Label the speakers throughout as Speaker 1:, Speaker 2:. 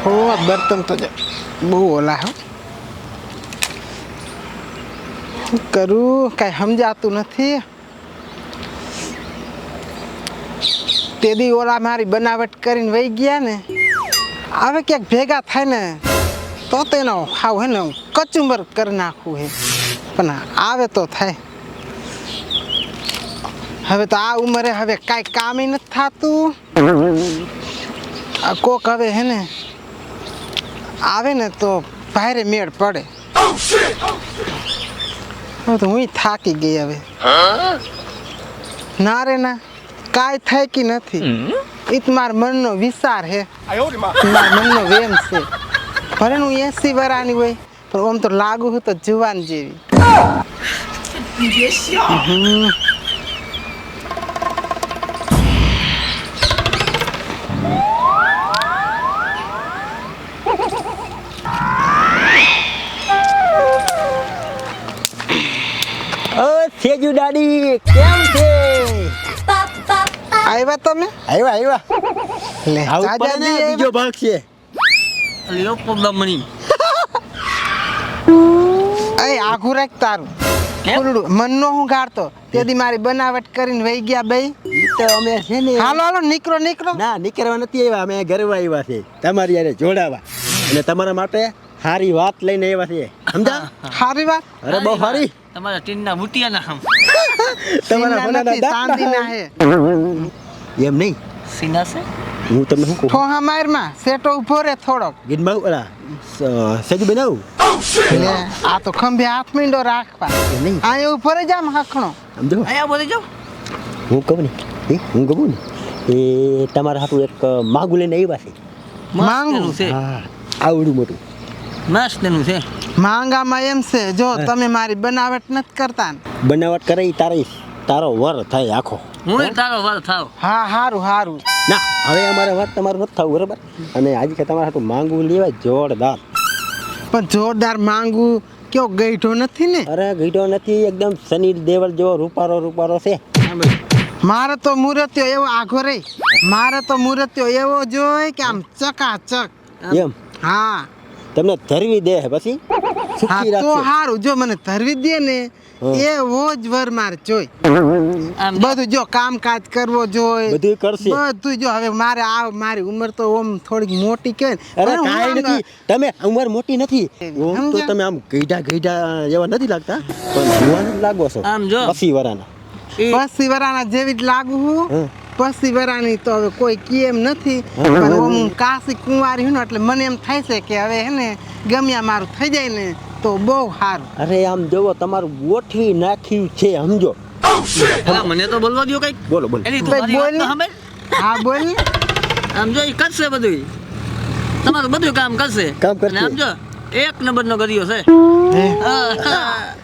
Speaker 1: હો બર્તન તો બહુ ઓલા હો શું કરું કાંઈ સમજાતું નથી તે દી ઓલા મારી બનાવટ કરીને વહી ગયા ને હવે ક્યાંક ભેગા થાય ને તો તેનો ખાવ હે ને કચુંબર કરી નાખવું હે પણ આવે તો થાય હવે તો આ ઉંમરે હવે કાંઈ કામ નથી થતું કોક હવે હે ને આવે ને તો ભારે મેળ પડે હવે તો હું થાકી ગઈ હવે ના રે ના કાંઈ થાય કે નથી એ તો મારા મનનો વિચાર હે મારા મનનો વેમ છે ભલે હું 80 વર્ષની હોય પણ આમ તો લાગુ હું તો જુવાન જેવી
Speaker 2: સેજુ દાડી કેમ છે?
Speaker 1: આવ્યા તમે
Speaker 2: આવ્યા
Speaker 1: લે
Speaker 2: આવું
Speaker 1: ચાચા
Speaker 2: પડે ને,
Speaker 1: જી
Speaker 2: બીજો ભાગ છે.
Speaker 3: લ્યો પગમણી
Speaker 1: એ આઘું રાખ તારું ફૂલડું મનનો હું ગાડતો તેથી મારી બનાવટ કરીને વહી ગયા ભાઈ
Speaker 2: ઈ તો અમે છે ને
Speaker 1: હાલો નીકળો
Speaker 2: ના નીકળવા નથી આવ્યા, અમે ઘરવા આવ્યા છે તમારી યારે જોડાવા અને તમારા માટે સારી વાત લઈને આવ્યા છે, સમજા?
Speaker 1: સારી વાત
Speaker 2: અરે બહુ સારી.
Speaker 3: તમારા ટીનના બુટિયાના હમ
Speaker 2: તમારા
Speaker 1: સીના
Speaker 2: ભલાના
Speaker 1: નથી,
Speaker 2: દાંત
Speaker 1: ચાંદીના હે
Speaker 2: એમ નહીં,
Speaker 3: સીના છે
Speaker 2: હું તમને શું કહું
Speaker 1: ઠોહા મારમાં સેટો ઉભો રે થોડોક
Speaker 2: ગીતમાં ઓલા સેજુ બનાવું
Speaker 1: લે આ તો ખંભે હાથ મીંડો રાખવા
Speaker 2: એમ નહીં,
Speaker 1: આ ઉભો રે જામ હખણો
Speaker 2: સમજો
Speaker 3: અહીંયા બોલી જાઓ
Speaker 2: હું કહું ને હું કહું ને એ તમારા હાટું એક માગું લઈને આવ્યા છે.
Speaker 1: માંગુ
Speaker 3: છે
Speaker 2: હા આવડું મોટું
Speaker 3: મસ્તનું છે
Speaker 1: માંગામાં એમ છે જો તમે મારી બનાવટ નથી કરતા ને
Speaker 2: બનાવટ કરે ઈ તારો વર થાય આખો.
Speaker 3: હું તારો વાર થાવ
Speaker 1: હા હારું હારું
Speaker 2: ના હવે અમારે વાત તમારું નથી થવું બરાબર, અને આજે કે તમારે હાટું માંગવું લેવાય જોરદાર.
Speaker 1: પણ જોરદાર માંગુ કયો ગઈઢો નથી ને
Speaker 2: અરે ગઈઢો નથી, એકદમ સની દેવલ જેવો રૂપારો છે.
Speaker 1: મારે તો મૂર્તિઓ એવો આઘો રહી મારે તો મૂર્તિઓ એવો જોઈ કે આમ ચકાચક
Speaker 2: એમ
Speaker 1: હા
Speaker 2: તમને ધરવી દે પછી
Speaker 1: હા
Speaker 2: સુખી
Speaker 1: તો
Speaker 2: રાખશે.
Speaker 1: હારું જો મને ધરવી દે ને
Speaker 2: હા.
Speaker 1: એવો જ વર મારે જોઈ
Speaker 3: આમ
Speaker 1: બધું જો કામકાજ કરવો જોઈએ
Speaker 2: બધું કરશે.
Speaker 1: બધું જો હવે મારી ઉંમર તો ઓમ થોડીક મોટી કહેવાય
Speaker 2: અરે
Speaker 1: ને.
Speaker 2: કાંઈ
Speaker 1: હું
Speaker 2: નથી, તમે ઉંમર મોટી નથી, ઓમ તો
Speaker 1: સમજ્યા?
Speaker 2: તમે આમ ગઈઢા જેવા નથી લાગતા, પણ જુવાન જ લાગો છો.
Speaker 3: આમ જો
Speaker 2: 80 વરાના.
Speaker 1: પસી વરાના જેવી જ લાગુ હું
Speaker 2: હા.
Speaker 1: પસી વરાની તો હવે કોઈ કી એમ નથી
Speaker 2: હા.
Speaker 1: પણ ઓમ કાશી કુંવારી હું ને એટલે મને એમ થાય છે કે હવે હે ને ગમ્યા મારું થઈ જાય ને તો બહુ સારું
Speaker 2: અરે આમ જોવો તમારું ગોઠવી નાખ્યું છે, સમજો.
Speaker 3: અલા, મને તો બોલવા દ્યો કઈક
Speaker 2: બોલો
Speaker 3: એલી તું
Speaker 1: ભાઈ,
Speaker 3: મારી વાત
Speaker 1: બોલ.
Speaker 3: તો સાંભળ.
Speaker 1: હા બોલ ને
Speaker 3: આમ જો ઈ કરશે બધું, તમારું બધું કામ કરશે.
Speaker 2: કામ કરશે.
Speaker 3: અને આમ જો એક નંબરનો ગરિયો છે
Speaker 1: હે.
Speaker 3: હા.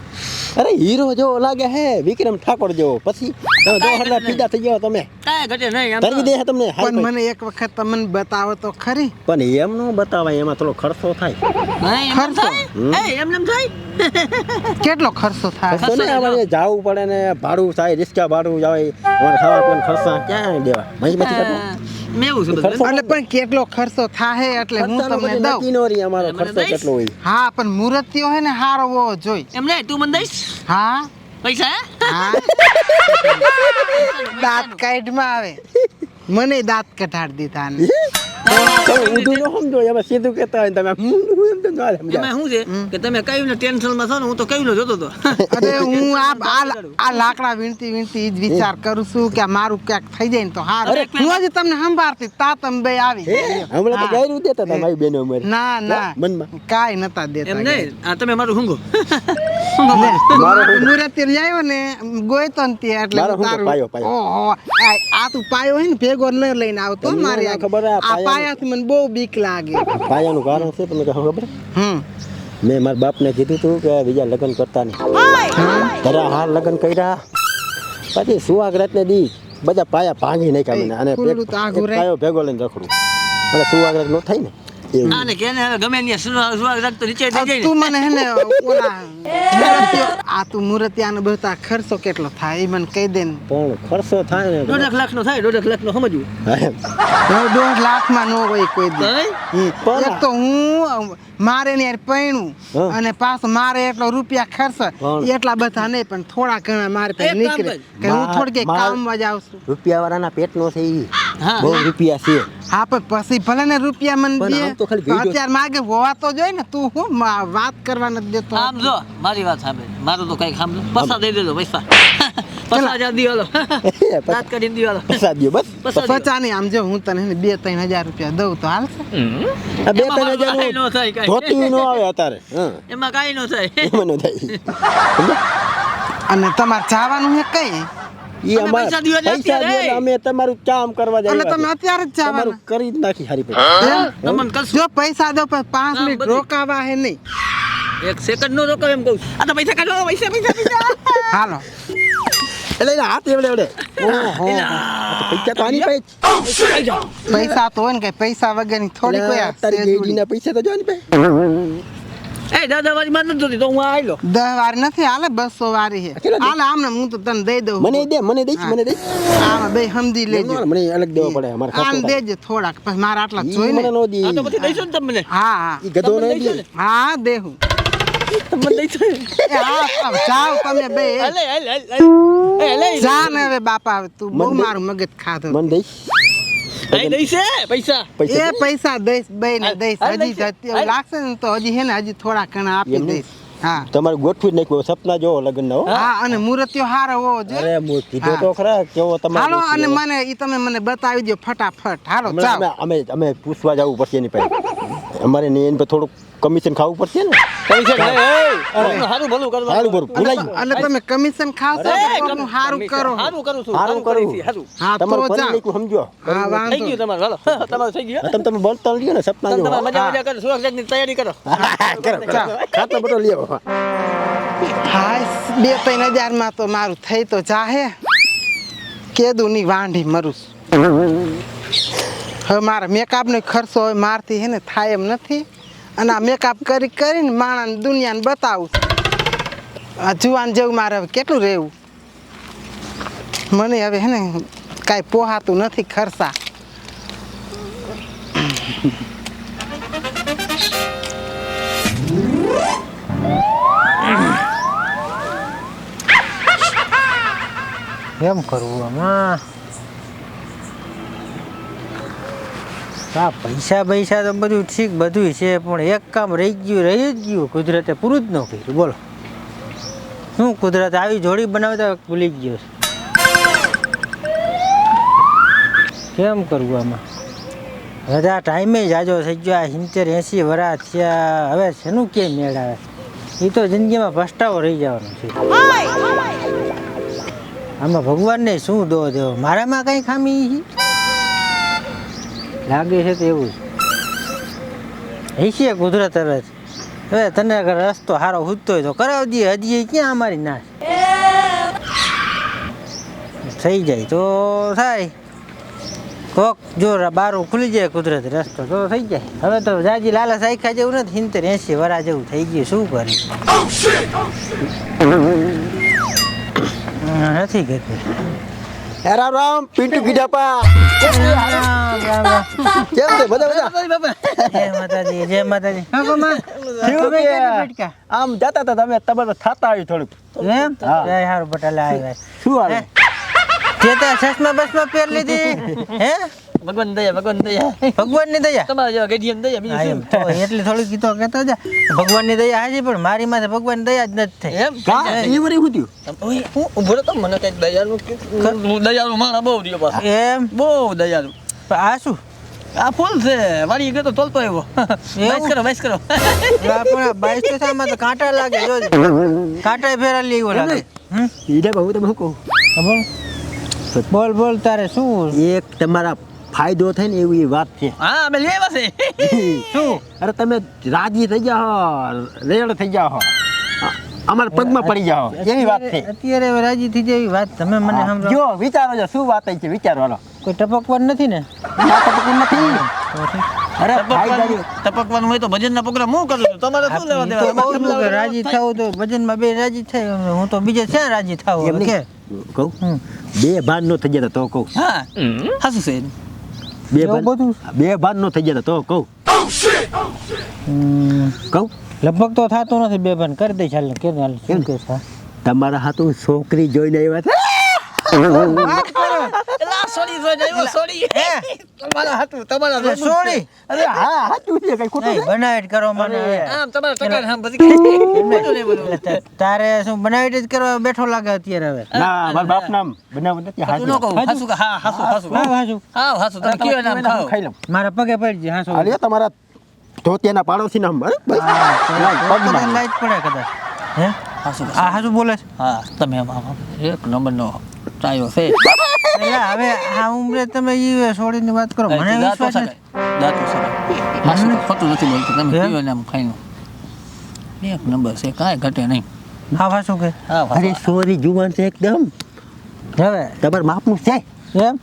Speaker 2: અરે હીરો જેવો લાગે હે, વિક્રમ ઠાકોર જેવો. પછી તમે જો હરલા પીડા થઈ જાવ તમે,
Speaker 3: કાંઈ ઘટે નહીં આમ
Speaker 2: તરવી
Speaker 3: તો.
Speaker 2: દે તમને હાઈ
Speaker 1: પણ
Speaker 2: પાઈ.
Speaker 1: મને એક વખત તમને બતાવો તો ખરી
Speaker 2: પણ એમ નો બતાવાય, એમાં થોડો ખર્ચો થાય.
Speaker 3: નહીં, એમ
Speaker 1: ખર્ચો.
Speaker 3: થાય? એ, એમ નેમ થાય?
Speaker 1: કેટલો ખર્ચો થાય
Speaker 2: ખર્ચો ને અમારે જાવું પડે ને, ભાડું થાય, રિક્ષા ભાડું જાય, અમારે ખાવા પીવાનું ખર્ચા ક્યાં દેવા મહીમાંથી કાઢવા?
Speaker 3: મેવું છે બધું.
Speaker 2: ખર્ચો
Speaker 1: એટલે પણ કેટલો ખર્ચો થાય એટલે હું
Speaker 2: ખર્ચાનું
Speaker 1: તમને
Speaker 2: બધું નક્કી
Speaker 1: દઉં
Speaker 2: નો રહે, અમારો
Speaker 3: મને
Speaker 2: ખર્ચો
Speaker 3: દઈશ?
Speaker 2: કેટલો હોય.
Speaker 1: હા પણ મૂર્તિઓ હે ને હારો હોવો જોઈ
Speaker 3: એમ નહીં, તું મને દઈશ
Speaker 1: હા
Speaker 3: પૈસા હે?
Speaker 1: હા દાંત કાઢમાં આવે મને દાંત કઢાડી દીધા ને
Speaker 2: તમે ઊંધું ન સમજો, એમાં સીધું કહેતા હોય ને તમે એમ તો ના સમજાય.
Speaker 3: એમાં શું છે કે તમે કયું ને ટેન્શનમાં છો ને, હું તો કયું જોતો હતો.
Speaker 1: અરે હું આ લાકડા વીણતી વીણતી ઈ જ વિચાર કરું છું કે આ મારું ક્યાંક થઈ જાય ને તો હારું હું હજી તમને સંભાળતી તા તમે બે આવી
Speaker 2: હે,
Speaker 1: ગયા.
Speaker 2: હમણાં તો
Speaker 1: હા.
Speaker 2: ગાયરું દેતા હતા મારી બેનો અમારી.
Speaker 1: ના ના
Speaker 2: મનમાં.
Speaker 1: કાંઈ નતા દેતા
Speaker 3: એમ નહીં, આ તમે મારું હુંગો.
Speaker 1: મુરતી લાવ્યો ને ગોયતો ને તે એટલે
Speaker 2: મારો
Speaker 1: હું
Speaker 2: હું
Speaker 1: તારું
Speaker 2: પાયો.
Speaker 1: ઓહો આ તું પાયો હે ને ભેગો ન લઈને આવતો
Speaker 2: તમને
Speaker 1: મારી
Speaker 2: ના
Speaker 1: આગળ.
Speaker 2: ખબર હે, આ
Speaker 1: આ
Speaker 2: પાયાનું-
Speaker 1: પાયાથી મને બહુ બીક લાગે
Speaker 2: પાયાનું કારણ છે તમને કહો ખબર? મેં મારા બાપને કીધું હતું કે બીજા લગ્ન કરતા નહીં, તારા હાલ લગ્ન કર્યા પછી સુહાગરાતને દી બધા પાયા ભાંગી નાખ્યા મને, અને
Speaker 1: ખુલ્લું તો આઘું
Speaker 2: એક
Speaker 1: રહે.
Speaker 2: પાયો ભેગો લઈને રખડું, અને સુહાગરાત નો થાય ને એવું.
Speaker 3: આને કેને હવે ગમે ત્યાં સુવાગ રાખતો નીચે દઈ જાય
Speaker 1: તું મને હે ને ઓલા મૂર્તિઓ તું મૂર્તિયાનો બધા ખર્ચો કેટલો થાય એ મને કહી દે ને
Speaker 2: પણ ખર્ચો થાય ને
Speaker 3: 1.5 લાખનો થાય 1.5 લાખનો સમજવું
Speaker 2: હા,
Speaker 1: 1.5 લાખમાં ન હોય કોઈ દી
Speaker 3: નહીં?
Speaker 1: એક તો હું મારે ને યાર પૈણું
Speaker 2: હા.
Speaker 1: અને પાછો મારે એટલો રૂપિયા ખર્ચ
Speaker 2: પણ-
Speaker 1: એટલા બધા નહીં પણ થોડા ઘણા મારે પાસે
Speaker 3: એક કામ
Speaker 1: નીકળે
Speaker 3: કર.
Speaker 1: કે હું થોડી કઈ
Speaker 2: માર-
Speaker 1: કામમાં જાઉં છું
Speaker 2: રૂપિયાવાળાના પેટનો છે ઈ
Speaker 3: હા.
Speaker 2: બહુ રૂપિયા છે
Speaker 1: હા પણ પછી ભલે ને રૂપિયા મને
Speaker 2: પણ
Speaker 1: દે
Speaker 2: આમ તો ખાલી
Speaker 1: પણ
Speaker 2: video-
Speaker 1: અત્યારે માગે હોવા તો જોઈએ ને તું હું વાત કરવા નથી દેતો
Speaker 3: આમ જો મારી વાત સાંભળ મારું તો કઈ સાંભળો પૈસા દઈ દેજો પૈસા 50,000 દી હાલો દાંત કાઢીને દી હાલો
Speaker 2: પૈસા દ્યો બસ
Speaker 3: પૈસા દ્યો.
Speaker 1: પચા નહીં આમ જો હું તને 2-3 હજાર રૂપિયા દઉં તો હાલશે
Speaker 2: આ બે
Speaker 3: એમાં
Speaker 2: ત્રણ
Speaker 3: કાંઈ ન થાય,
Speaker 2: હજાર
Speaker 3: કાંઈ.
Speaker 2: ધોતી નો આવે અત્યારે હા
Speaker 3: એમાં કાંઈ ન થાય
Speaker 2: એમાં નો થાય
Speaker 1: અને તમારે જવાનું છે કઈ
Speaker 2: ઈ
Speaker 3: અમે
Speaker 2: અમાર
Speaker 3: પૈસા દ્યો છે
Speaker 2: પૈસા
Speaker 3: અત્યારે.
Speaker 2: દ્યો એટલે અમે તમારું કામ કરવા
Speaker 1: એટલે
Speaker 2: જાય
Speaker 1: તમે અત્યારે જ
Speaker 2: તમારું
Speaker 1: જવાના
Speaker 2: કરી જ નાખી હારી પછી
Speaker 1: એમ?
Speaker 3: તમને કશું
Speaker 1: જો પૈસા દો પણ 5
Speaker 3: કામ
Speaker 1: મિનિટ
Speaker 3: બધું.
Speaker 1: રોકાવા હે નહીં
Speaker 3: એક સેકન્ડ નો રોકાવ એમ કહું છું. આ તો પૈસા કાઢો પૈસા
Speaker 1: હાલો
Speaker 2: એટલે એના હાથ એવડે એવડે ઓહો આ તો પૈસા તો આની પાસે
Speaker 1: પૈસા તો હોય ને કઈ પૈસા વગરની થોડી કોઈ આ
Speaker 2: તારી
Speaker 1: સેજુડી.
Speaker 2: ગેડીના પૈસા તો જો આની પાસે
Speaker 3: એ દાદા વાળી માં નથી જોતી તો હું આયલો
Speaker 1: 10 વારી નથી હાલે 200 વારી હે
Speaker 2: કેટલા દે?
Speaker 1: હાલે આમને હું તો તને દઈ દઉં
Speaker 2: મને દઈશ મને દઈશ
Speaker 1: આમાં બે સમજી લેજો
Speaker 2: મને અલગ દેવો પડે અમારે
Speaker 1: આને
Speaker 2: ખાતું
Speaker 1: દેજો થોડાક પછી મારા આટલા
Speaker 2: ઈ
Speaker 1: જોઈ
Speaker 2: મને
Speaker 1: ને
Speaker 2: નો દી
Speaker 3: આ તો પછી દઈશું ને તમને
Speaker 1: હા હા
Speaker 2: ઈ ગધો
Speaker 3: તમને
Speaker 2: નો
Speaker 3: દઈશું
Speaker 2: દી
Speaker 3: ને?
Speaker 1: હા દેહું
Speaker 3: તમને દઈશું ને?
Speaker 1: એ હા જાઓ તમે બે
Speaker 3: હાલે હાલે હાલે એ લઈ
Speaker 1: જા ને હવે બાપા હવે તું બહુ
Speaker 2: મને દે.
Speaker 1: મારું મગજ ખાધો
Speaker 2: મને દઈશ
Speaker 3: અહીં દઈશે પૈસા
Speaker 2: પૈસા
Speaker 1: એ પૈસા દઈશ બે ને દઈશ
Speaker 3: હાલ
Speaker 1: હજી
Speaker 3: દઈશ.
Speaker 1: એવું લાગશે ને તો હજી હે ને હજી થોડા ઘણા આપી
Speaker 2: એમ નહીં.
Speaker 1: દઈશ હા
Speaker 2: તમારે ગોઠવી જ નાખ્યું સપના જોવો લગ્ન ના હો
Speaker 1: હા અને મૂર્તિઓ હારો હોવો જોઈએ
Speaker 2: અરે મુ કીધો
Speaker 1: હા.
Speaker 2: તો ખરા કેવો તમારે
Speaker 1: હાલો અને મને ઈ તમે મને બતાવી દો ફટાફટ હાલો
Speaker 2: હમણાં
Speaker 1: ચાલો
Speaker 2: અમે પૂછવા જવું પડશે એની પાસે અમારે ને એની પર થોડુંક કમિશન ખાવું પડશે ને
Speaker 3: પૈસા હારું ભલું કરવા
Speaker 2: સારું બરું ભૂલાઈ ગયું
Speaker 1: અને તમે કમિશન ખાવશો તો કોકનું હારું કરો
Speaker 3: હારું કરું છું
Speaker 2: હારું કરું.
Speaker 3: કરી હારું
Speaker 1: હા તો
Speaker 2: તમારું
Speaker 1: જા
Speaker 2: પરી નાખ્યું સમજો
Speaker 1: હા
Speaker 3: થઈ
Speaker 1: વાંધો
Speaker 3: ગયું તમારું હાલો તમારું થઈ ગયું
Speaker 2: હા, તમે બોલતા લ્યો ને સપના
Speaker 3: તમે
Speaker 2: જો
Speaker 3: તમારે મજા મજા કરો સુરક્ષા ની તૈયારી કરો
Speaker 2: કરો ખાતો બધો લ્યો
Speaker 1: હાય 2-3 હજારમાં તો મારું થઈ તો જાહે કેદું ની વાંઢી મરું છું. હવે મારા મેકઅપનો ખર્ચો હવે મારથી હે ને થાય એમ નથી અને આ મેકઅપ કરીને માણસને દુનિયાને બતાવું છું આ જુવાન જેવું મારે હવે કેટલું રહેવું મને હવે હે ને કાંઈ પોહાતું નથી ખર્ચા
Speaker 4: કેમ કરવું આમાં આ પૈસા તો બધું ઠીક બધું છે પણ એક કામ રહી જ ગયું કુદરતે પૂરું જ ન કર્યું બોલો શું કુદરત આવી જોડી બનાવતા ભૂલી જ ગયો છે કેમ કરવું આમાં હવે આ ટાઈમે જાજો થઈ ગયો આ 70-80 વર્ષ થયા હવે શેનું કેમ મેળ આવે એ તો જિંદગીમાં પસ્તાવો રહી જવાનો છે આમાં ભગવાનને શું દો દેવો મારામાં કઈ ખામી છે લાગે છે તો એવું છે કુદરત હવે તને અગર રસ્તો સારો હૂજતો હોય તો કરાવી દઈએ હજી ક્યાં અમારી ના થઈ જાય તો થાય કોક જો બારું ખુલી જાય કુદરત રસ્તો તો થઈ જાય હવે તો જાજી લાલા સાયખા જેવું નથી 70-80 વરા જેવું થઈ ગયું શું કરી નથી કરતી
Speaker 2: રામ રામ પિન્ટુ ગીડાપા કેમ છે બધા
Speaker 4: જય માતાજી જય માતાજી હા કોમા
Speaker 2: કેવું
Speaker 4: તમે
Speaker 2: કે?
Speaker 4: ક્યારે બેઠકા?
Speaker 2: આમ જતા હતા તમે તમારે થતા આવ્યું થોડુંક
Speaker 4: એમ
Speaker 2: હા.
Speaker 4: જય હારું બટાલા આવ્યા
Speaker 2: શું હાલે
Speaker 4: તે તો ચશ્મા બસમાં પહેર લીધી હે
Speaker 3: ભગવાન દયા
Speaker 4: ભગવાનની દયા
Speaker 3: તમારા જેવા ગઢિયાની દયા
Speaker 4: હા,
Speaker 3: બીજું
Speaker 4: એમ તો એટલી થોડી કીધો કહેતો જા ભગવાનની દયા હાજી પણ મારી માથે ભગવાનની દયા જ નથી થઈ
Speaker 3: એમ
Speaker 2: કા એ વરી હું થયું
Speaker 3: હું ઉભો રહો તો મને કઈ દયાનું હું દયાળુ માણસ બહુ રહ્યો પાછો
Speaker 4: એમ
Speaker 3: બહુ દયાળુ
Speaker 4: પણ આ શું
Speaker 3: આ ફૂલ છે વાડી ગયો તો તોલતો આવ્યો વાઇસ કરો
Speaker 4: પણ 22 તો આમાં તો કાંટા લાગે જો કાંટા ફેરા લેવો લાગે
Speaker 2: ગીડાપા હું તમે શું કહું
Speaker 4: બોલ તારે શું
Speaker 2: એક તમારા ફાયદો થાય ને એવી વાત છે
Speaker 3: હા અમે લેવા છે
Speaker 4: શું
Speaker 2: અરે તમે રાજી થઈ જાઓ રેડ થઈ જાઓ અમારા પગમાં પડી જાઓ એવી વાત છે
Speaker 4: અત્યારે હવે રાજી થઈ જાય એવી વાત તમે મને સમજો
Speaker 2: જો વિચારો છો શું વાત છે વિચારો હાલો
Speaker 4: કોઈ ટપકવાનું નથી ને
Speaker 2: આ તો કોઈ નથી અરે
Speaker 3: ટપકવાનું હોય તો ભજનના પ્રોગ્રામ હું કરું છું તમારે શું લેવા
Speaker 4: તો
Speaker 3: દેવા
Speaker 4: કહું છું કે રાજી થાવ તો ભજનમાં બે રાજી થાય હું તો બીજે ક્યાં રાજી થાવ
Speaker 2: એમ નહીં.
Speaker 4: કે
Speaker 2: કહું બે ભાન નો થઈ જતા તો કહું
Speaker 3: હા હાસું છે એનું.
Speaker 2: બે
Speaker 4: એવું બધું?
Speaker 2: બે ભાન નો થઈ જતા તો કહું કહું
Speaker 4: લગભગ તો થતું નથી બે ભાન કરી દે ચાલ કે હાલ શું કે છે
Speaker 2: તમારા હાથું છોકરી જોઈને આવ્યા છે
Speaker 3: એલા સોરી જોઈ આવ્યો સોરી તમારા હાથું તમારા
Speaker 4: એટલે સોરી
Speaker 2: અરે હા હાચું છે કઈ ખોટું
Speaker 4: નહીં બનાવટ કરો મને હવે
Speaker 3: આમ તમારા ટકા આમ બધી બધું ને બધું
Speaker 4: એટલે તારે શું બનાવટ જ કરવા બેઠો લાગે અત્યારે હવે
Speaker 2: ના મારા બાપ નામ બનાવ નથી
Speaker 3: તું ન કહું હાસું કે હા હાસું હાસું
Speaker 4: હા હાસું
Speaker 3: હા હાસું તમે કયો નામ ખાઓ
Speaker 2: ખાઈ લઉં
Speaker 4: મારા પગે પડી હા
Speaker 2: અરે તમારા ધોતિયાના પાડોશી નામ બસ પગમાં.
Speaker 4: લાઈટ પડે કદાચ હે
Speaker 3: હાસું
Speaker 4: આ હાસું બોલે છે
Speaker 3: હા તમે આમ એક નંબરનો ચાયો છે
Speaker 4: એટલે હવે આ ઉંમરે તમે ઈ છોડીની વાત કરો મને વિશ્વાસ નથી
Speaker 3: દાંતો સરાય હાસું ખોટું નથી બોલતો તમે કયો નામ ખાઈનો એક નંબર છે કાંઈ ઘટે નહીં
Speaker 4: હા હાસું કે
Speaker 3: હા
Speaker 2: અરે સોરી જુવાન છે એકદમ
Speaker 4: હવે
Speaker 2: તમારા માપનું છે
Speaker 4: એમ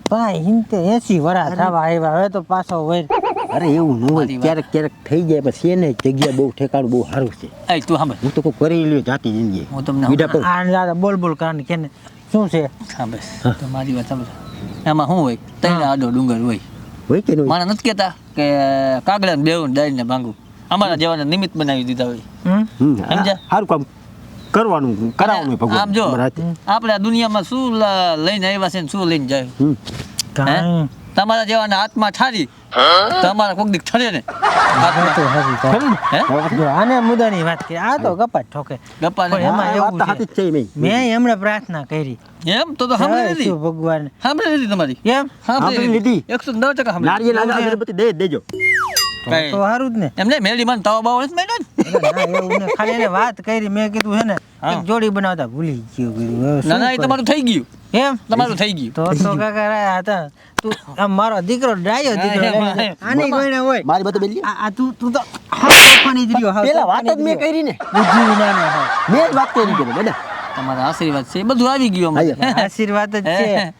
Speaker 4: ભાઈ હિંતે 80 વરા થવા આવ્યા હવે તો પાછો વૈર
Speaker 2: અરે એવું ન હોય ક્યારેક ક્યારેક થઈ જાય પણ છે ને જગ્યા બહુ ઠેકાણું બહુ સારું છે
Speaker 3: એ તું સાંભળ
Speaker 2: હું તો કોઈ કરી લ્યો જાતી જિંદગી
Speaker 3: હું તમને
Speaker 2: બીજા પર
Speaker 4: આ દાદા બોલ બોલ કારણ કે ને શું છે
Speaker 3: સાંભળ તમારી વાત સાંભળ એમાં શું હોય તઈને આડો ડુંગર હોય
Speaker 2: હોય કે નહીં
Speaker 3: માણસ નથી કહેતા કે કાગડાને બેવું ડાળીને ભાંગવું અમારા જેવાને નિમિત્ત બનાવી દીધા હોય સમજ્યા?
Speaker 2: સારું કામ કરવાનું કરાવવાનું ભગવાન
Speaker 3: આમ જો
Speaker 2: તમારા હાથે.
Speaker 3: આપણે આ દુનિયામાં શું લઈને આવ્યા છે ને શું લઈને જાય
Speaker 2: હમ.
Speaker 4: કાંઈ
Speaker 3: તમારા જેવાના હાથમાં ઠારી તમારા કોક દીક ઠરે ને
Speaker 4: વાત તો હાચી તારી.
Speaker 2: ખરું ને?
Speaker 3: હે?
Speaker 4: જો આને મુદ્દાની વાત કરી આ તો ગપ્પા જ ઠોકે
Speaker 3: ગપ્પા
Speaker 4: પણ એમાં
Speaker 2: આ
Speaker 4: એવું
Speaker 2: વાત તો
Speaker 4: છે.
Speaker 2: સાચી જ છે મેં.
Speaker 4: મેં એમણે પ્રાર્થના કરી
Speaker 3: એમ તો સાંભળી
Speaker 4: જય
Speaker 3: લીધી
Speaker 4: શિવ ભગવાન
Speaker 3: સાંભળી લીધી તમારી
Speaker 4: એમ
Speaker 2: સાંભળી લીધી.
Speaker 3: 110% સાંભળી
Speaker 2: નારિયેળ આગળ અગરબત્તી દે જ દેજો
Speaker 3: કાંઈ.
Speaker 4: તો સારું જ ને
Speaker 3: એમ નહીં મેળી માં તવા બાવા નથી માંડ્યા ને?
Speaker 4: ના, એવું ને ખાલી એને વાત કરી મેં કીધું છે ને
Speaker 3: હા.
Speaker 4: એક જોડી બનાવતા ભૂલી ગયો કીધું હવે શું
Speaker 3: ના ના એ
Speaker 4: કરું?
Speaker 3: તમારું થઈ ગયું
Speaker 4: એમ
Speaker 3: તમારું થઈ ગયું
Speaker 4: તો કાકા રહ્યા હતા તું આમ મારો દીકરો ડાયો દીકરો
Speaker 3: હા,
Speaker 4: આની કોઈને હોય
Speaker 2: મારી બધું બેલી
Speaker 4: આ તું તો હાવ તોફાની જ રહ્યો, હાવ
Speaker 2: પેલા વાત જ
Speaker 4: તોફાની
Speaker 2: મેં
Speaker 4: જ રહ્યો.
Speaker 2: કરી ને
Speaker 4: બુદ્ધિ વિનાનો હાવ.
Speaker 2: મેં જ વાત કરી કે બધા
Speaker 3: તમારા આશીર્વાદ છે એ બધું આવી ગયું અમારે.
Speaker 4: આશીર્વાદ જ છે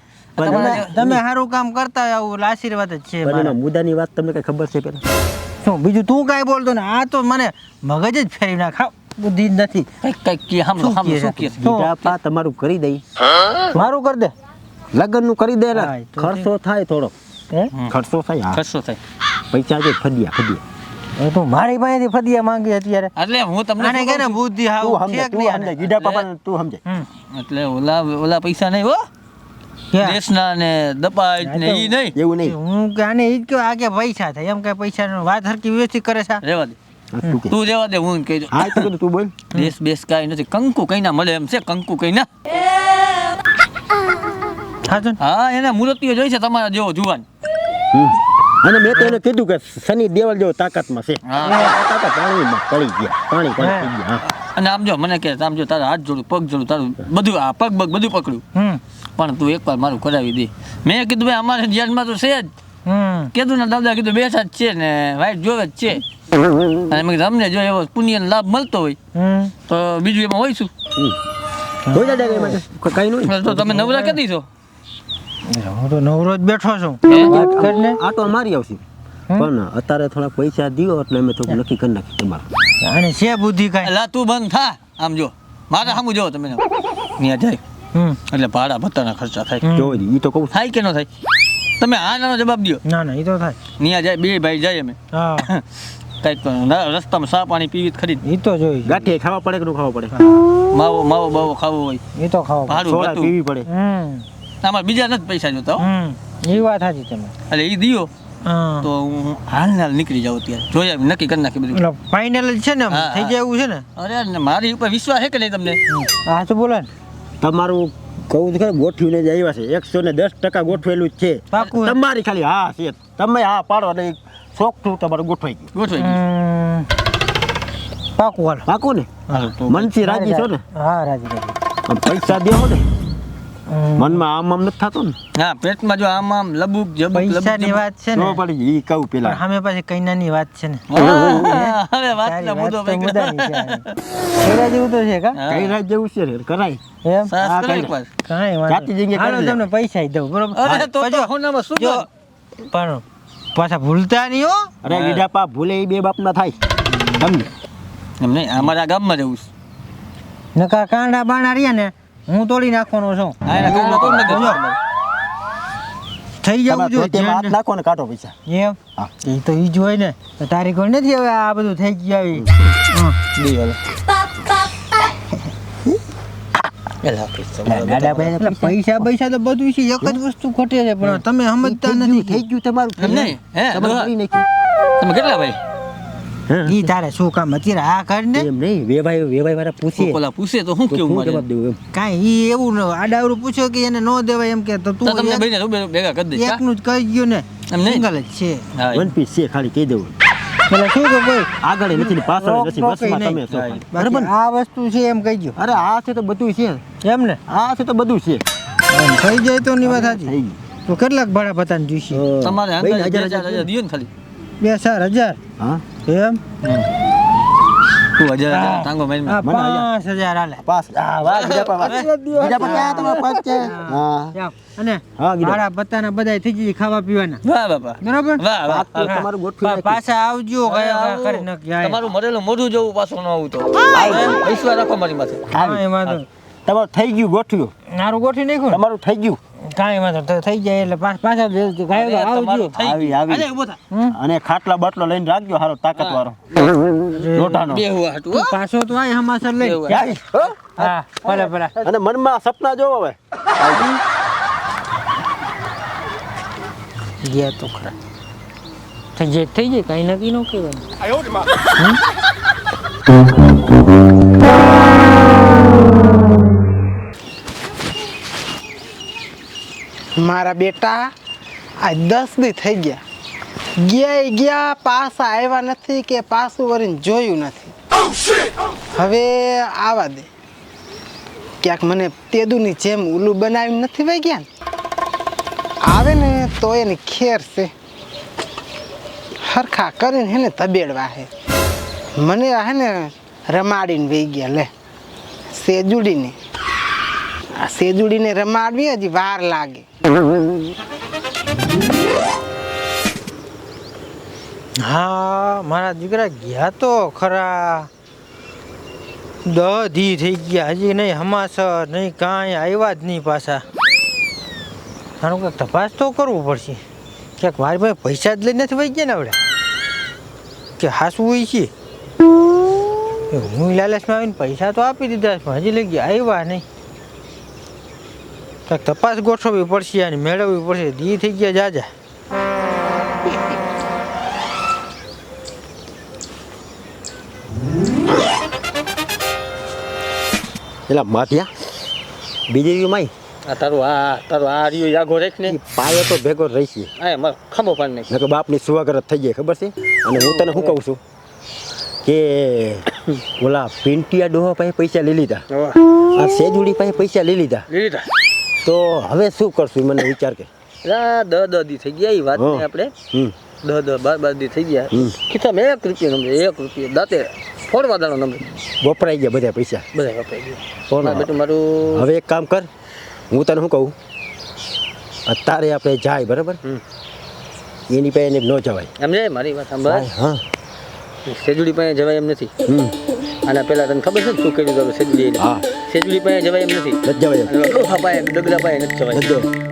Speaker 4: તમે સારું કામ કરતા હોય આવું એટલે આશીર્વાદ જ છે
Speaker 2: પણ
Speaker 4: મારા.
Speaker 2: એમાં મુદ્દાની વાત તમને કઈ ખબર છે પેલા
Speaker 4: શું બીજું તું કાંઈ બોલતો ને આ તો મને મગજ જ ફેરવી નાખ હાવ બુદ્ધિ જ નથી
Speaker 3: કંઈક કે સાંભળો સાંભળો શું કહે છે
Speaker 2: ગીટાપા તમારું કરી દઈ
Speaker 4: મારું કર દે
Speaker 2: લગ્ન નું કરી દે ને
Speaker 4: હા, એ તો
Speaker 2: ખર્ચો થાય થોડો
Speaker 4: હે
Speaker 2: ખર્ચો થાય હા.
Speaker 3: ખર્ચો થાય
Speaker 2: પૈસા છે ફદિયા
Speaker 4: એ તું મારી પાસેથી ફદિયા માંગી અત્યારે
Speaker 3: એટલે હું તમને
Speaker 4: આને
Speaker 3: શું
Speaker 4: કે
Speaker 3: કહું
Speaker 4: ને
Speaker 3: છું?
Speaker 4: બુદ્ધિ હાવ
Speaker 2: તું સમજે
Speaker 4: છે કે
Speaker 2: તું
Speaker 4: નહીં
Speaker 2: સમજે
Speaker 4: આને?
Speaker 2: ગીટાપા તું સમજે
Speaker 4: હમ.
Speaker 3: એટલે ઓલા પૈસા નહીં હો
Speaker 4: ક્યાં?
Speaker 3: દેશના ને દપાઈ ને ઈ નહીં
Speaker 2: એવું નહીં
Speaker 4: હું કે આને ઈ જ કહું, આ કે પૈસા થાય એમ કે પૈસા વાત હરકી વ્યવસ્થિત કરે છે આ?
Speaker 3: રેવા દે
Speaker 2: હા, તું કે
Speaker 3: તું રેવા દે હું કહી દઉં
Speaker 2: હા તો કીધું તું બોલ
Speaker 3: દેશ બેસ કાંઈ નથી કંકુ કઈ ના મળે એમ છે કંકુ કઈ ના
Speaker 4: સાચું ને?
Speaker 3: હા એના મૂર્તિઓ જોઈ છે તમારા જેવો જુવાન
Speaker 2: હમ. અને મેં તો એને કીધું કે શનિ દેવલ જેવો તાકાતમાં છે
Speaker 3: હા.
Speaker 2: તાકાત પાણીમાં પડી ગયા પાણી થઈ ગયા હા.
Speaker 3: અને આમ જો મને કે આમ જો તારા હાથ જોડું પગ જોડું તારું બધું આ પગ બગ બધું પકડ્યું
Speaker 4: હમ
Speaker 3: પણ તું એકવાર મારું કરાવી દે મેં કીધું ભાઈ અમારે ધ્યાનમાં તો છે જ
Speaker 4: હમ
Speaker 3: કીધું ને દાદા કીધું બેઠા જ છે ને વાઈટ જોવે જ છે અને મેં કીધું અમને જો એવો પુણ્યનો લાભ મળતો હોય
Speaker 4: હમ
Speaker 3: તો બીજું એમાં હોય શું
Speaker 2: કોઈ દાદા કઈ માટે કઈ નહીં
Speaker 3: તો તમે નવરા કરી દીધો
Speaker 4: હું તો નવરો જ બેઠો છું
Speaker 3: હે?
Speaker 4: વાત કરીને
Speaker 2: આ તો અમારી આવશે પણ અત્યારે થોડા પૈસા દિયો એટલે અમે થોડું નક્કી કરી નાખી તમારું
Speaker 4: આને છે બુદ્ધિ કાંઈ
Speaker 3: એટલે તું બંધ થા આમ જો મારા સામું જો તમે ત્યાં જાય
Speaker 4: હમ
Speaker 3: એટલે ભાડા ભત્તાના ખર્ચા થાય
Speaker 4: હમ.
Speaker 2: જોઈ ઈ તો કહું
Speaker 3: થાય કે ન થાય તમે આ નાનો જવાબ દો
Speaker 4: ના ના એ તો થાય
Speaker 3: ત્યાં જાય બે ભાઈ જાય અમે
Speaker 4: હા
Speaker 3: કંઈક રસ્તામાં સા પાણી પીવી જ ખરી
Speaker 4: એ તો જોઈ
Speaker 2: ગાંઠિયા ખાવા પડે કે ન ખાવા પડે
Speaker 3: માવો માવો બાવો ખાવો હોય
Speaker 4: એ તો ખાવ
Speaker 3: ભાડું
Speaker 2: સોડા
Speaker 3: ભત્તું.
Speaker 2: પીવી પડે
Speaker 3: આમાં બીજા નથી પૈસા જોતા હો.
Speaker 4: એ વાત સાચી તમે
Speaker 3: એટલે એ દિયો
Speaker 4: હા
Speaker 3: તો હું હાલ નીકળી જાઉં ત્યારે જોઈએ નક્કી કરી નાખી બધું
Speaker 4: એટલે ફાઇનલ જ છે ને આમ,
Speaker 3: હા,
Speaker 4: થઈ
Speaker 3: હા.
Speaker 4: જાય એવું છે ને
Speaker 3: અરે ને મારી ઉપર વિશ્વાસ છે કે નહીં તમને
Speaker 4: હા તો બોલો ને
Speaker 2: તમારું કહું તો ખરું ગોઠવીને જ આવ્યા છે 110% ગોઠવેલું જ છે
Speaker 4: પાકું હે?
Speaker 2: તમારી ખાલી હા છે તમે હા પાડો એટલે શોખ થયું તમારું ગોઠવાઈ ગયું
Speaker 3: ગોઠવાઈ ગયું.
Speaker 4: પાકું હાલ
Speaker 2: પાકું ને
Speaker 3: હાલો તો
Speaker 2: મનથી રાજી છો ને
Speaker 4: હા રાજી રાજી
Speaker 2: આમ પૈસા દેવો ને
Speaker 4: હમ.
Speaker 2: મનમાં આમ આમ નથી થતો ને
Speaker 3: હા પેટમાં જો આમ આમ લબુક જબુક
Speaker 4: પૈસાની વાત છે ને
Speaker 2: ન પડી ઈ કહું
Speaker 4: પણ
Speaker 2: પેલા
Speaker 4: સામે પાછી કૈનાની વાત છે ને
Speaker 3: હવે વાત
Speaker 4: તારી
Speaker 3: ના
Speaker 4: વાત
Speaker 3: મુદ્દો
Speaker 4: તો
Speaker 3: ભાઈ
Speaker 4: મુદ્દાની છે આ. એના જેવું તો છે કા
Speaker 2: કઈ રાત જેવું છે ને કરાય
Speaker 4: એમ
Speaker 3: સાસ
Speaker 2: હા,
Speaker 3: કરો
Speaker 2: કઈ
Speaker 3: એકવાર.
Speaker 4: કાંઈ વાંધો
Speaker 2: જાતિ જગ્યાએ
Speaker 4: હાલો
Speaker 2: કરી લે.
Speaker 4: તમને પૈસા ય દઉં બરોબર
Speaker 3: અરે તો
Speaker 4: પછી
Speaker 3: હોનામાં શું
Speaker 4: જો
Speaker 3: કર?
Speaker 4: પણ પાછા ભૂલતા નહીં હો.
Speaker 2: અરે ગીડાપા ભૂલે એ બે બાપના થાય સમજ.
Speaker 3: એમ નહીં અમારા ગામમાં રહેવું છે.
Speaker 4: નકા કાંડા બાણા રહ્યા ને હું તોડી નાખવાનો છું.
Speaker 3: હા એના ગામમાં કોણ નથી તમારે?
Speaker 4: થઈ જવું
Speaker 2: તમારે
Speaker 4: જોઈએ
Speaker 2: ધોતિયામાં હાથ નાખો ને કાઢો પૈસા.
Speaker 4: એમ
Speaker 2: હા.
Speaker 4: એ તો ઈ જ હોય ને તો તારી કોઈ નથી હવે આ બધું થઈ ગયા ઈ.
Speaker 3: દી હાલો. એલા
Speaker 4: દાદાભાઈ એટલે પૈસા તો બધું છે એક જ વસ્તુ ખોટે છે પણ તમે સમજતા નથી.
Speaker 2: થઈ ગયું તમારું.
Speaker 3: એમ નહીં હે
Speaker 2: તમારું કરી નાખ્યું.
Speaker 3: તમે કેટલા ભાઈ?
Speaker 4: ઈ તારે શું કામ અત્યારે આ કર ને
Speaker 2: એમ નહીં વેવાય વાળા પૂછીએ
Speaker 3: ઓલા પૂછે તો શું
Speaker 2: તો
Speaker 3: કેવું
Speaker 2: શું
Speaker 3: મારે?
Speaker 2: જવાબ દેવું એમ.
Speaker 4: કાંઈ ઈ એવું ન આડાવડું પૂછ્યો કે એને ન દેવાય એમ કે તો તું
Speaker 3: તો તમને
Speaker 4: એક-
Speaker 3: ભાઈને ભેગા કરી દઈશ.
Speaker 4: એકનું જ કહી ગયું ને
Speaker 3: એમ નહીં?
Speaker 4: સિંગલ જ છે
Speaker 3: હા
Speaker 2: વન પીસ છે ખાલી કહી દેવું.
Speaker 4: એટલે શું કે કોઈ
Speaker 2: આગળ નથી ને પાછળ નથી
Speaker 4: રોક
Speaker 2: બસમાં
Speaker 4: ટોક
Speaker 2: તમે છો
Speaker 3: નહીં.
Speaker 2: ખાલી.
Speaker 4: બરાબર આ વસ્તુ છે એમ કહી ગયો
Speaker 2: અરે આ છે તો બધું છે
Speaker 4: એમ ને
Speaker 2: આ છે તો બધું છે.
Speaker 4: એમ થઈ જાય તો ની વાત સાચી
Speaker 2: થઈ
Speaker 4: તો કેટલાક ભાડા પતાને જોઈશે
Speaker 2: ગયું.
Speaker 3: તમારે
Speaker 2: ભાઈ,
Speaker 3: અંદાજે
Speaker 2: હજાર
Speaker 3: 2000 દિયો ને ખાલી.
Speaker 4: 2,000
Speaker 2: હા
Speaker 4: એમ
Speaker 3: તું 1000 ટાંગો મારીને.
Speaker 4: આ
Speaker 2: મને
Speaker 4: 5,000 હાલે
Speaker 2: પાસ આ વાહ ગીડાપા વાહ. ગીડાપા ક્યાં તમારા પાસ છે હા
Speaker 4: જાઓ. અને
Speaker 2: હા, ગીરા.
Speaker 4: ભાડા પતાના બધાય થઈ જાય ખાવા પીવાના
Speaker 3: વાહ બાપા
Speaker 4: બરાબર
Speaker 3: વાહ વાહ
Speaker 2: આ તો તમારું ગોઠવી નાખ્યું.
Speaker 4: પાછા આવજો કયા કરી નાખી
Speaker 3: તમારું મરેલું મોઢું જોવું પાછું ન આવું તો વિશ્વાસ રાખો મારી માથે.
Speaker 4: કાંઈ વાંધો
Speaker 2: તમારું થઈ ગયું ગોઠવ્યું
Speaker 4: મારું ગોઠવી નાખ્યું ને?
Speaker 2: તમારું થઈ ગયું
Speaker 4: કાંઈ વાંધો નહીં. તો થઈ જાય એટલે પાછા ગાયો આવજો
Speaker 3: તમારું થઈ
Speaker 2: આવી,
Speaker 3: ગયું.
Speaker 2: આવી.
Speaker 3: અરે ઊભો થા.
Speaker 2: અને ખાટલા બાટલો લઈને રાખજો હારો તાકાત વાળો લોટાનો
Speaker 3: બે હુવા હાટું,
Speaker 4: તું
Speaker 3: હો.
Speaker 4: પાછો તો આય હમાસર લઈ
Speaker 3: બે હુવા.
Speaker 2: ક્યાંય? હો?
Speaker 4: હા ભલે ભલે
Speaker 2: અને મનમાં સપના જોવો હવે
Speaker 4: ગયા તો ખરા થઈ જાય કાંઈ નક્કી ન કહેવાય
Speaker 1: મારા બેટા આ 10 દી થઈ ગયા ગયા પાછા આવ્યા નથી કે પાછું વળીને જોયું નથી. હવે આવા દે ક્યાંક મને તેદુની જેમ ઉલ્લું બનાવીને નથી વહી ગયા ને આવે ને તો એની ખેર છે હરખા કરીને હેને તબેડવા હે મને હે ને રમાડીને વહી ગયા લે સેજુડીને આ સેજુડીને રમાડવી હજી વાર લાગે.
Speaker 4: હા મારા દીકરા ગયા તો ખરા 10 દી થઈ ગયા હજી નહીં હમાસર નહીં કાંઈ આવ્યા જ નહીં પાછા આનું કંઈક તપાસ તો કરવું પડશે ક્યાંક મારી પાસે પૈસા જ લઈને નથી વહી ગયા ને આવડે કે હાસવું હોય છે હું લાલચમાં આવીને પૈસા તો આપી દીધા પણ હજી લઈ ગયા આવ્યા નહીં કંઈક તપાસ ગોઠવવી પડશે અને મેળવવી પડશે દી થઈ ગયા જાજા
Speaker 2: એલા માથિયા બીજી માઈ
Speaker 3: આ તારું આ રીયો યાગો રાખ ને.
Speaker 2: ઈ પાયો તો ભેગો રહી છે
Speaker 3: આ માર ખંભો પાડી નાખ.
Speaker 2: નકર બાપની સુવાગરત થઈ જાય ખબર છે. અને હું તને શું કહું છું કે ઓલા પિંટિયા ડોહા પાસે પૈસા લઈ લીધા આ સેજુડી પાસે પૈસા લઈ લીધા
Speaker 3: લીધા.
Speaker 2: તો હવે શું કરશું ઈ મને વિચાર કે
Speaker 3: આ 10 દી થઈ ગયા એ વાત
Speaker 2: હા.
Speaker 3: ને આપણે
Speaker 2: હમ
Speaker 3: 10 12 દી થઈ ગયા.
Speaker 2: હમ.
Speaker 3: ખિસ્સામાં 1 રૂપિયો નંબર 1 રૂપિયો દાંતે ફોડવા દાણો નંબર
Speaker 2: વપરાઈ ગયા બધા પૈસા
Speaker 3: બધા વપરાઈ ગયા.
Speaker 2: કોણ?
Speaker 3: મારું બેટું મારું
Speaker 2: હવે એક કામ કર હું તને શું કહું અત્યારે આપણે જાય બરાબર
Speaker 3: હમ.
Speaker 2: એની પાસે એને ન જવાય
Speaker 3: એમ છે મારી વાત સાંભળ.
Speaker 2: હા
Speaker 3: સેજુડી પાસે જવાય એમ નથી.
Speaker 2: હમ
Speaker 3: આના પહેલા તને ખબર છે ને શું કર્યું હતું સેજુડી
Speaker 2: હા.
Speaker 3: સેજુડી પાસે જવાય એમ નથી.
Speaker 2: નથી જવાય એમ.
Speaker 3: અને ડોહા પાસે ડગલા પાસે નથી જવાય.
Speaker 2: નથી જવાય.